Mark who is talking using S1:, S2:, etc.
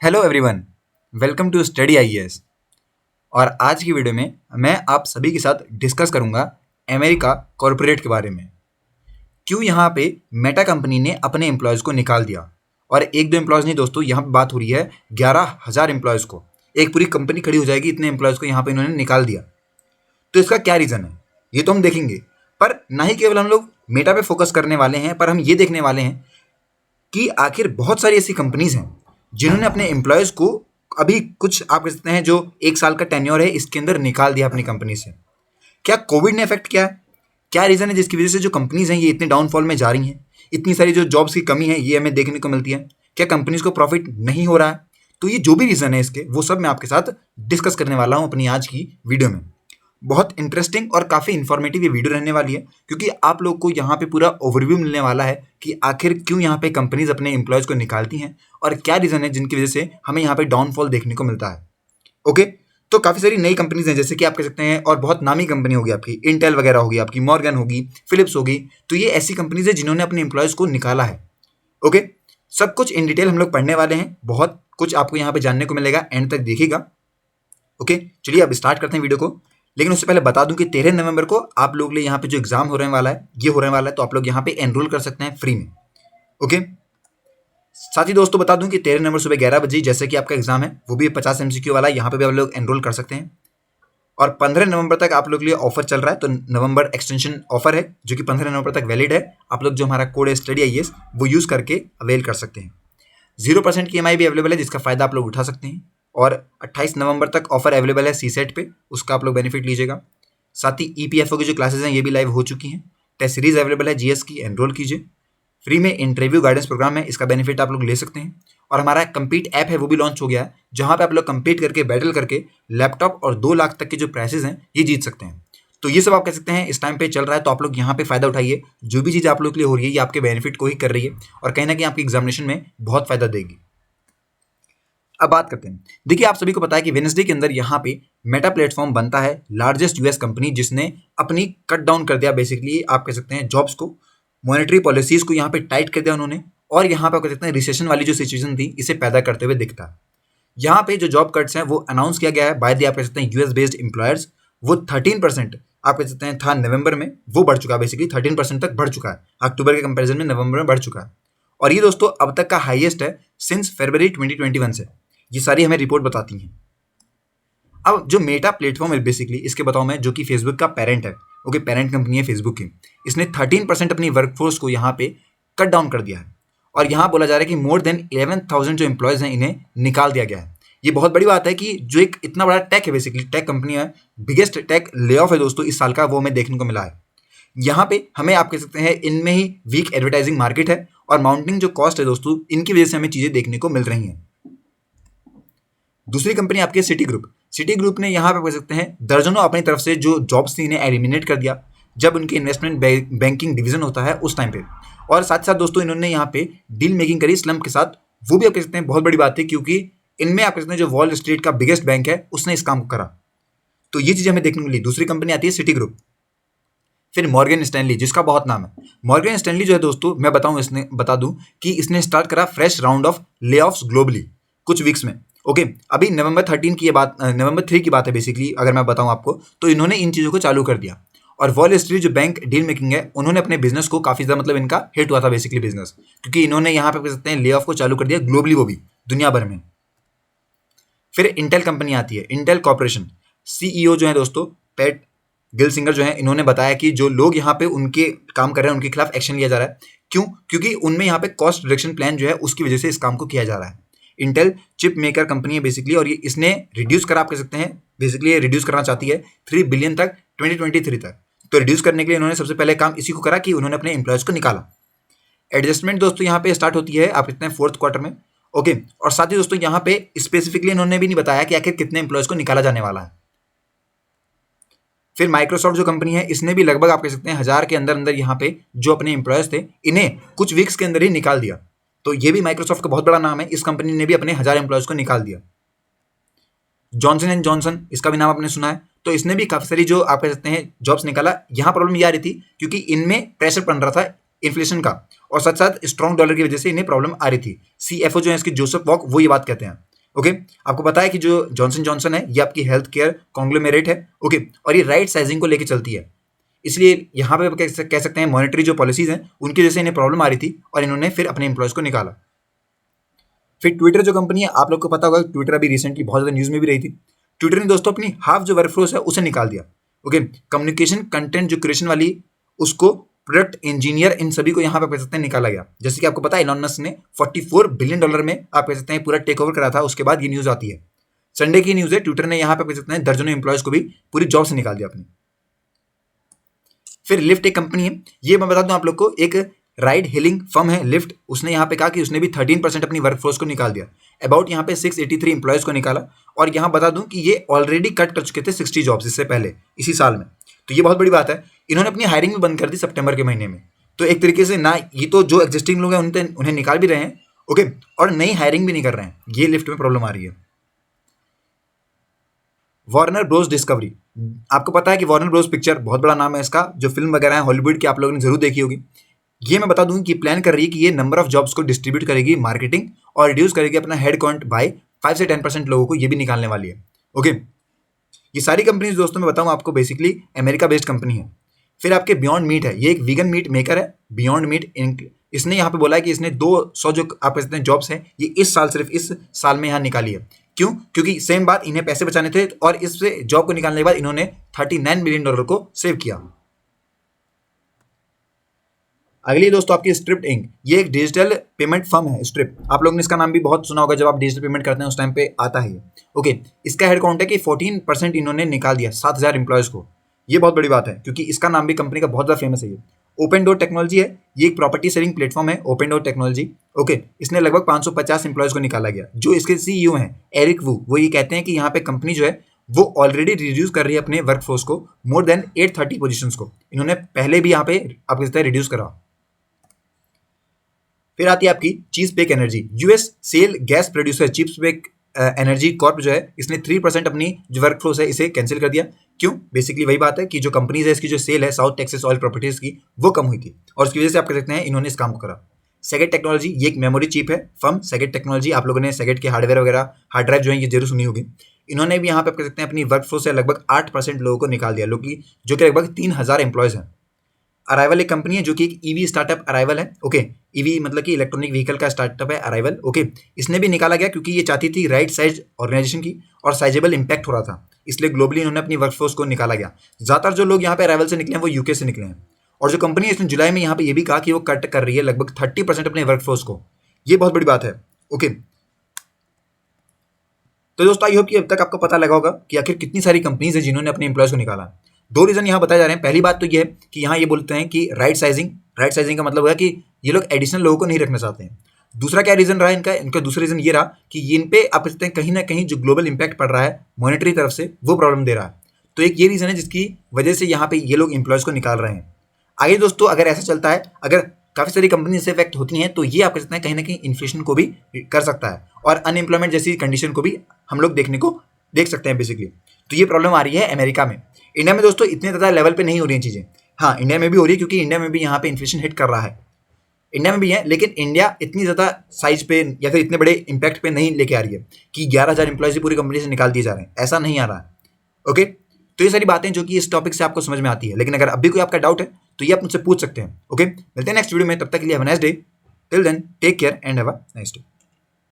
S1: Hello everyone, welcome to study IAS. और आज की वीडियो में मैं आप सभी के साथ डिस्कस करूंगा अमेरिका कॉरपोरेट के बारे में। क्यों यहाँ पे मेटा कंपनी ने अपने एम्प्लॉयज़ को निकाल दिया, और एक दो एम्प्लॉयज़ नहीं दोस्तों, यहाँ पे बात हो रही है 11,000 एम्प्लॉयज़ को। एक पूरी कंपनी खड़ी हो जाएगी, इतने एम्प्लॉयज़ को यहाँ पे इन्होंने निकाल दिया। तो इसका क्या रीज़न है ये तो हम देखेंगे, पर ना ही केवल हम लोग मेटा पे फोकस करने वाले हैं, पर हम ये देखने वाले हैं कि आखिर बहुत सारी ऐसी कंपनीज हैं जिन्होंने अपने एम्प्लॉयज़ को अभी कुछ आप कह सकते हैं जो 1 साल का टेन्योर है इसके अंदर निकाल दिया अपनी कंपनी से। क्या कोविड ने इफेक्ट किया है? क्या रीज़न है जिसकी वजह से जो कंपनीज हैं ये इतने डाउनफॉल में जा रही हैं? इतनी सारी जो जॉब्स की कमी है ये हमें देखने को मिलती है। क्या कंपनीज को प्रॉफिट नहीं हो रहा है? तो ये जो भी रीज़न है इसके, वो सब मैं आपके साथ डिस्कस करने वाला हूँ अपनी आज की वीडियो में। बहुत इंटरेस्टिंग और काफ़ी इन्फॉर्मेटिव ये वीडियो रहने वाली है, क्योंकि आप लोग को यहाँ पे पूरा ओवरव्यू मिलने वाला है कि आखिर क्यों यहाँ पे कंपनीज अपने एम्प्लॉयज़ को निकालती हैं और क्या रीज़न है जिनकी वजह से हमें यहाँ पे डाउनफॉल देखने को मिलता है। ओके, तो काफ़ी सारी नई कंपनीज हैं जैसे कि आप कह सकते हैं, और बहुत नामी कंपनी होगी आपकी, इंटेल वगैरह होगी आपकी, मॉर्गन होगी, फिलिप्स होगी। तो ये ऐसी कंपनीज है जिन्होंने अपने एम्प्लॉयज़ को निकाला है। ओके, सब कुछ इन डिटेल हम लोग पढ़ने वाले हैं, बहुत कुछ आपको यहाँ पे जानने को मिलेगा, एंड तक देखिएगा। ओके, चलिए अब स्टार्ट करते हैं वीडियो को। लेकिन उससे पहले बता दूं कि 13 नवंबर को आप लोग के लिए यहाँ पे जो एग्जाम हो रहने वाला है ये हो रहने वाला है, तो आप लोग यहाँ पे एनरोल कर सकते हैं फ्री में। ओके, साथ ही दोस्तों बता दूं कि 13 नवंबर सुबह 11 बजे जैसे कि आपका एग्जाम है वो भी 50 MCQ वाला है, यहाँ पे भी आप लोग एनरोल कर सकते हैं। और 15 नवंबर तक आप लोग के लिए ऑफर चल रहा है, तो नवंबर एक्सटेंशन ऑफर है जो कि 15 नवंबर तक वैलिड है। आप लोग जो हमारा कोड है स्टडी आईएएस वो यूज़ करके अवेल कर सकते हैं। 0% की EMI भी अवेलेबल है जिसका फ़ायदा आप लोग उठा सकते हैं। और 28 नवंबर तक ऑफर अवेलेबल है सीसेट पे, उसका आप लोग बेनिफिट लीजिएगा। साथ ही EPFO की जो क्लासेस हैं ये भी लाइव हो चुकी हैं। टेस्ट सीरीज अवेलेबल है GS की, एनरोल कीजिए। फ्री में इंटरव्यू गाइडेंस प्रोग्राम है, इसका बेनिफिट आप लोग ले सकते हैं। और हमारा कम्पीट ऐप है वो भी लॉन्च हो गया है, जहाँ पे आप लोग कम्पीट करके बैटल करके लैपटॉप और 2 लाख तक के जो प्राइसेस हैं ये जीत सकते हैं। तो ये सब आप कह सकते हैं इस टाइम पे चल रहा है, तो आप लोग यहाँ पे फ़ायदा उठाइए। जो भी चीज़ आप लोग के लिए हो रही है ये आपके बेनिफिट को ही कर रही है, और कहीं ना कहीं आपकी एग्जामिनेशन में बहुत फ़ायदा देगी। अब बात करते हैं, देखिए आप सभी को पता है कि वेडनेसडे के अंदर यहाँ पे मेटा प्लेटफॉर्म बनता है, लार्जेस्ट यूएस कंपनी जिसने अपनी कट डाउन कर दिया बेसिकली आप कह सकते हैं जॉब्स को, मॉनेटरी पॉलिसीज को यहाँ पे टाइट कर दिया उन्होंने, और यहाँ पे आप कह सकते हैं रिसेशन वाली जो सिचुएशन थी इसे पैदा करते हुए दिखता है। यहाँ पे जो जॉब कट्स हैं वो अनाउंस किया गया है बाय द आप कह सकते हैं यूएस बेस्ड एम्प्लॉयर्स। वो 13% आप कह सकते हैं था नवंबर में, वो बढ़ चुका है, बेसिकली 13% तक बढ़ चुका है, अक्टूबर के कंपेरिजन में नवंबर में बढ़ चुका है। और ये दोस्तों अब तक का हाईएस्ट है सिंस फरवरी 2021 से। ये सारी हमें रिपोर्ट बताती हैं। अब जो मेटा प्लेटफॉर्म है बेसिकली इसके बताऊं मैं, जो कि फेसबुक का पेरेंट है, ओके, पेरेंट कंपनी है फेसबुक की, इसने 13% अपनी वर्कफोर्स को यहाँ पे कट डाउन कर दिया है। और यहाँ बोला जा रहा है कि मोर देन 11,000 जो एम्प्लॉयज़ हैं इन्हें निकाल दिया गया है। ये बहुत बड़ी बात है कि जो एक इतना बड़ा टेक है, बेसिकली टेक कंपनी है, बिगेस्ट टेक ले ऑफ है दोस्तों इस साल का, वो हमें देखने को मिला है। यहाँ पे हमें आप कह सकते हैं इनमें ही वीक एडवर्टाइजिंग मार्केट है, और माउंटिंग जो कॉस्ट है दोस्तों इनकी वजह से हमें चीज़ें देखने को मिल रही हैं। दूसरी कंपनी आपकी है सिटी ग्रुप। सिटी ग्रुप ने यहाँ पे कह सकते हैं दर्जनों अपनी तरफ से जो जॉब्स थी इन्हें एलिमिनेट कर दिया जब उनके इन्वेस्टमेंट बैंकिंग डिवीजन होता है उस टाइम पे। और साथ साथ दोस्तों इन्होंने यहाँ पे डील मेकिंग करी स्लम्प के साथ, वो भी आप कह सकते हैं बहुत बड़ी बात थी, क्योंकि इनमें आप कह सकते हैं जो वॉल स्ट्रीट का बिगेस्ट बैंक है उसने इस काम को करा। तो ये चीज़ हमें देखने को मिली। दूसरी कंपनी आती है सिटी ग्रुप। फिर मॉर्गन स्टैनली, जिसका बहुत नाम है। मॉर्गन स्टैनली जो है दोस्तों मैं इसने बता दूं कि इसने स्टार्ट करा फ्रेश राउंड ऑफ ले ऑफ्स ग्लोबली कुछ वीक्स में। ओके, अभी नवंबर 3 की बात है बेसिकली, अगर मैं बताऊं आपको, तो इन्होंने इन चीज़ों को चालू कर दिया। और वॉल स्ट्रीट जो बैंक डील मेकिंग है उन्होंने अपने बिजनेस को काफ़ी ज़्यादा, मतलब इनका हिट हुआ था बेसिकली बिजनेस, क्योंकि इन्होंने यहाँ पे कह सकते हैं ले ऑफ को चालू कर दिया ग्लोबली, वो भी दुनिया भर में। फिर इंटेल कंपनी आती है, इंटेल कॉर्पोरेशन। CEO जो है दोस्तों पैट गिलसिंगर जो है, इन्होंने बताया कि जो लोग यहाँ पे उनके काम कर रहे हैं उनके खिलाफ एक्शन लिया जा रहा है। क्यों? क्योंकि उनमें यहाँ पे कॉस्ट रिडक्शन प्लान जो है उसकी वजह से इस काम को किया जा रहा है। इंटेल चिप मेकर कंपनी है बेसिकली, और ये इसने रिड्यूस करा, आप कह सकते हैं बेसिकली ये रिड्यूस करना चाहती है 3 बिलियन तक 2023 तक। तो रिड्यूस करने के लिए इन्होंने सबसे पहले काम इसी को करा कि उन्होंने अपने एम्प्लॉयज़ को निकाला। एडजस्टमेंट दोस्तों यहाँ पे स्टार्ट होती है आप कहते हैं 4th क्वार्टर में। ओके, और साथ ही दोस्तों यहाँ पे स्पेसिफिकली इन्होंने भी नहीं बताया कि आखिर कितने एम्प्लॉयज़ को निकाला जाने वाला है। फिर माइक्रोसॉफ्ट जो कंपनी है इसने भी लगभग आप कह सकते हैं 1000 के अंदर अंदर यहाँ पे जो अपने एम्प्लॉयज़ थे इन्हें कुछ वीक्स के अंदर ही निकाल दिया। तो ये भी माइक्रोसॉफ्ट का बहुत बड़ा नाम है, इस कंपनी ने भी अपने 1000 एम्प्लॉयज़ को निकाल दिया। जॉनसन एंड जॉनसन, इसका भी नाम आपने सुना है, तो इसने भी काफ़ी सारी जो आप कह सकते हैं जॉब्स निकाला। यहाँ प्रॉब्लम ये आ रही थी क्योंकि इनमें प्रेशर पड़ रहा था इन्फ्लेशन का, और साथ साथ स्ट्रॉन्ग डॉलर की वजह से इन्हें प्रॉब्लम आ रही थी। CFO जो है इसके जोसेफ वॉक, वो ये बात कहते हैं। ओके, आपको पता है कि जो जॉनसन जॉनसन है ये आपकी हेल्थ केयर कॉन्ग्लोमेरेट है। ओके, और ये राइट साइजिंग को लेके चलती है, इसलिए यहाँ पे कह सकते हैं मॉनेटरी जो पॉलिसीज हैं उनकी वजह से इन्हें प्रॉब्लम आ रही थी और इन्होंने फिर अपने एम्प्लॉयज़ को निकाला। फिर ट्विटर जो कंपनी है, आप लोग को पता होगा ट्विटर अभी रिसेंटली बहुत ज़्यादा न्यूज़ में भी रही थी। ट्विटर ने दोस्तों अपनी हाफ जो वर्कफोर्स है उसे निकाल दिया। ओके, कम्युनिकेशन कंटेंट जो क्रिएशन वाली उसको, प्रोडक्ट इंजीनियर, इन सभी को यहाँ पे कह सकते हैं निकाला गया। जैसे कि आपको पता है इलॉन मस्क ने $44 बिलियन में आप कह सकते हैं पूरा टेक ओवर करा था। उसके बाद ये न्यूज़ आती है, संडे की न्यूज़ है, ट्विटर ने यहाँ पे कह सकते हैं दर्जनों एम्प्लॉयज़ को भी पूरी जॉब से निकाल दिया अपनी। फिर लिफ्ट एक कंपनी है, ये मैं बता दूं आप लोग को, एक राइड हेलिंग फर्म है लिफ्ट। उसने यहाँ पे कहा कि उसने भी 13% अपनी वर्कफोर्स को निकाल दिया। अबाउट यहाँ पे 683 एम्प्लॉयज़ को निकाला। और यहाँ बता दूं कि ये ऑलरेडी कट कर चुके थे 60 जॉब्स इससे पहले इसी साल में। तो ये बहुत बड़ी बात है। इन्होंने अपनी हायरिंग भी बंद कर दी सितंबर के महीने में। तो एक तरीके से ना ये तो जो एग्जिस्टिंग लोग हैं उन्हें निकाल भी रहे हैं, ओके, और नई हायरिंग भी नहीं कर रहे हैं। ये लिफ्ट में प्रॉब्लम आ रही है। वार्नर ब्रोस डिस्कवरी, आपको पता है कि वार्नर ब्रोस पिक्चर बहुत बड़ा नाम है इसका, जो फिल्म वगैरह है हॉलीवुड की आप लोगों ने जरूर देखी होगी। ये मैं बता दूं कि प्लान कर रही है कि ये नंबर ऑफ जॉब्स को डिस्ट्रीब्यूट करेगी, मार्केटिंग, और रिड्यूस करेगी अपना हेड काउंट बाय 5 से 10% लोगों को ये भी निकालने वाली है। ओके, ये सारी कंपनीज दोस्तों मैं बताऊं आपको बेसिकली अमेरिका बेस्ड कंपनी है। फिर आपके बियॉन्ड मीट है, ये एक वीगन मीट मेकर है, बियॉन्ड मीट इंक। इसने यहाँ पे बोला है कि इसने 200 जो आप कहते हैं जॉब्स हैं ये इस साल, सिर्फ इस साल में यहाँ निकाली है। क्यों? क्योंकि सेम बात, इन्हें पैसे बचाने थे और इससे जॉब को निकालने के बाद इन्होंने $39 मिलियन को सेव किया। अगली दोस्तों आपकी स्ट्रिप्ट इंक, ये एक डिजिटल पेमेंट फर्म है। स्ट्रिप, आप लोगों ने इसका नाम भी बहुत सुना होगा, जब आप डिजिटल पेमेंट करते हैं उस टाइम पे आता है ये। ओके, इसका हेड काउंट है कि 14% इन्होंने निकाल दिया 7000 एम्प्लॉयज़ को। ये बहुत बड़ी बात है क्योंकि इसका नाम भी कंपनी का बहुत ज़्यादा फेमस है। ये ओपन डोर टेक्नोलॉजी है, ये एक प्रॉपर्टी शेयरिंग प्लेटफॉर्म है ओपन डोर टेक्नोलॉजी। ओके, इसने लगभग 550 एम्प्लॉयज़ को निकाला गया। जो इसके सीईओ हैं एरिक वू, वो ये कहते हैं कि यहाँ पे कंपनी जो है वो ऑलरेडी रिड्यूस कर रही है अपने वर्कफोर्स को, मोर देन 830 पोजीशंस को इन्होंने पहले भी यहाँ पे आप कहते हैं रिड्यूस करा। फिर आती है आपकी Chesapeake Energy, US shale gas producer Chesapeake Energy Corp जो है, इसने 3% अपनी जो वर्कफोर्स है इसे कैंसिल कर दिया। क्यों? बेसिकली वही बात है कि जो कंपनीज है इसकी जो सेल है साउथ टेक्सास ऑयल प्रॉपर्टीज की वो कम हुई थी और उसकी वजह से आप कह सकते हैं इन्होंने इस काम को करा। सेगेट टेक्नोलॉजी, ये एक मेमोरी चिप है फर्म सेगेट टेक्नोलॉजी। आप लोगों ने सेगेट के हार्डवेयर वगैरह हार्ड ड्राइव जो है ये जरूर सुनी होगी। इन्होंने भी यहाँ पे आप कह सकते हैं अपनी वर्कफोर्स से लगभग 8% लोगों को निकाल दिया, लोग जो कि लगभग 3000 एम्प्लॉयज़ हैं। अराइवल एक कंपनी है जो कि एक ईवी स्टार्टअप अराइवल है। ओके, ईवी मतलब कि इलेक्ट्रॉनिक व्हीकल का स्टार्टअप है अराइवल। ओके, इसने भी निकाला गया क्योंकि ये चाहती थी राइट साइज ऑर्गेनाइजेशन की और साइजेबल इंपैक्ट हो रहा था, इसलिए ग्लोबली इन्होंने अपनी वर्कफोर्स को निकाला गया। ज़्यादातर जो लोग यहाँ पे अराइवल से निकले हैं वो यूके से निकले हैं। और जो कंपनी है इसने जुलाई में यहाँ पे ये भी कहा कि वो कट कर रही है लगभग 30% अपने वर्कफोर्स को। ये बहुत बड़ी बात है। ओके, तो दोस्तों आई होप कि अब तक आपको पता लगा होगा कि आखिर कितनी सारी कंपनीज है जिन्होंने अपने एम्प्लॉयज़ को निकाला। 2 रीज़न यहाँ बताए जा रहे हैं। पहली बात तो ये है कि यहाँ ये बोलते हैं कि राइट साइजिंग का मतलब है कि ये लोग एडिशनल लोगों को नहीं रखना चाहते हैं। दूसरा क्या रीज़न रहा इनका दूसरा रीज़न ये रहा कि इन पे आप कहते हैं कहीं ना कहीं जो ग्लोबल इंपैक्ट पड़ रहा है मॉनेटरी तरफ से वो प्रॉब्लम दे रहा है। तो एक ये रीज़न है जिसकी वजह से यहाँ पे ये लोग एम्प्लॉयज़ को निकाल रहे हैं। आगे दोस्तों अगर ऐसा चलता है, अगर काफ़ी सारी कंपनी से इफेक्ट होती हैं तो ये आप कह सकते हैं कहीं ना कहीं इन्फ्लेशन को भी कर सकता है और अनएम्प्लॉयमेंट जैसी कंडीशन को भी हम लोग देख सकते हैं बेसिकली। तो ये प्रॉब्लम आ रही है अमेरिका में। इंडिया में दोस्तों इतने ज़्यादा लेवल पे नहीं हो रही हैं चीज़ें। हाँ, इंडिया में भी हो रही है क्योंकि इंडिया में भी यहाँ पे इन्फ्लेशन हिट कर रहा है, इंडिया में भी है, लेकिन इंडिया इतनी ज़्यादा साइज पे या फिर इतने बड़े इंपैक्ट पे नहीं लेके आ रही है कि 11,000 एम्प्लॉयज़ पूरी कंपनी से निकाल दिए जा रहे हैं, ऐसा नहीं आ रहा है। ओके, तो ये सारी बातें जो कि इस टॉपिक से आपको समझ में आती है, लेकिन अगर अभी कोई आपका डाउट है तो ये आप मुझसे पूछ सकते हैं। ओके, मिलते हैं नेक्स्ट वीडियो में, तब तक के लिए have a nice day. Till then take care and have a nice day.